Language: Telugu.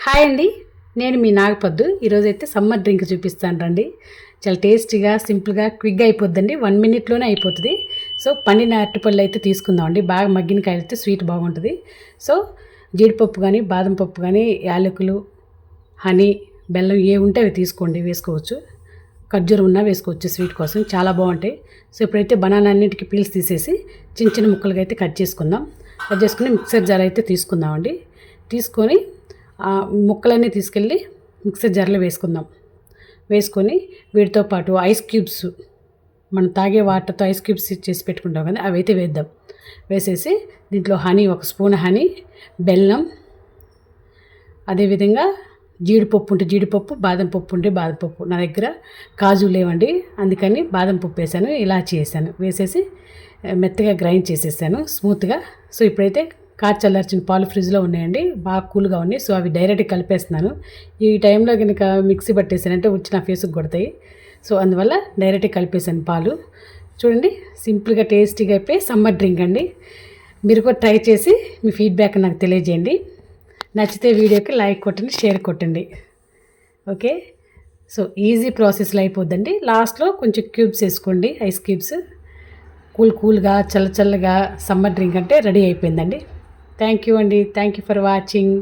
హాయ్ అండి, నేను మీ నాగపద్దు. ఈరోజైతే సమ్మర్ డ్రింక్ చూపిస్తాను రండి. చాలా టేస్టీగా, సింపుల్గా, క్విక్గా అయిపోద్దండి. 1 మినిట్లోనే అయిపోతుంది. సో పండిన అరటిపళ్ళు అయితే తీసుకుందామండి. బాగా మగ్గిన కాయలు అయితే స్వీట్ బాగుంటుంది. సో జీడిపప్పు కానీ, బాదం పప్పు కానీ, యాలకులు, హనీ, బెల్లం ఏ ఉంటే అవి తీసుకోండి, వేసుకోవచ్చు. ఖర్జూరం ఉన్నా వేసుకోవచ్చు స్వీట్ కోసం, చాలా బాగుంటాయి. సో ఇప్పుడైతే బనానా అన్నింటికి పీల్స్ తీసేసి చిన్న చిన్న ముక్కలుగా అయితే కట్ చేసుకుందాం. కట్ చేసుకుని మిక్సర్ జార్ అయితే తీసుకుందామండి. తీసుకొని ముక్కలన్నీ తీసుకెళ్ళి మిక్సర్ జార్లో వేసుకుందాం. వేసుకొని వీటితో పాటు ఐస్ క్యూబ్స్, మనం తాగే వాటర్తో ఐస్ క్యూబ్స్ చేసి పెట్టుకుంటాం కదా, అవి అయితే వేద్దాం. వేసేసి దీంట్లో హనీ, 1 స్పూన్ హనీ, బెల్లం, అదేవిధంగా జీడిపప్పు ఉంటే జీడిపప్పు, బాదం పప్పు ఉంటే బాదం పప్పు. నా దగ్గర కాజు లేవండి, అందుకని బాదం పప్పు వేసాను, ఇలాచి వేసాను. వేసేసి మెత్తగా గ్రైండ్ చేసేసాను స్మూత్గా. సో ఇప్పుడైతే కాచి చల్లార్చిన పాలు ఫ్రిడ్జ్లో ఉన్నాయండి, బాగా కూల్గా ఉన్నాయి. సో అవి డైరెక్ట్గా కలిపేస్తున్నాను. ఈ టైంలో కనుక మిక్సీ పట్టేసానంటే వచ్చి నా ఫేస్కి కొడతాయి. సో అందువల్ల డైరెక్ట్గా కలిపేసాను పాలు. చూడండి, సింపుల్గా టేస్టీగా అయిపోయి సమ్మర్ డ్రింక్ అండి. మీరు కూడా ట్రై చేసి మీ ఫీడ్బ్యాక్ నాకు తెలియజేయండి. నచ్చితే వీడియోకి లైక్ కొట్టండి, షేర్ కొట్టండి. ఓకే, సో ఈజీ ప్రాసెస్లో అయిపోద్దండి. లాస్ట్లో కొంచెం క్యూబ్స్ వేసుకోండి, ఐస్ క్యూబ్స్. కూల్గా చల్లగా సమ్మర్ డ్రింక్ అంటే రెడీ అయిపోయిందండి. థ్యాంక్ యూ అండి. Thank you for watching.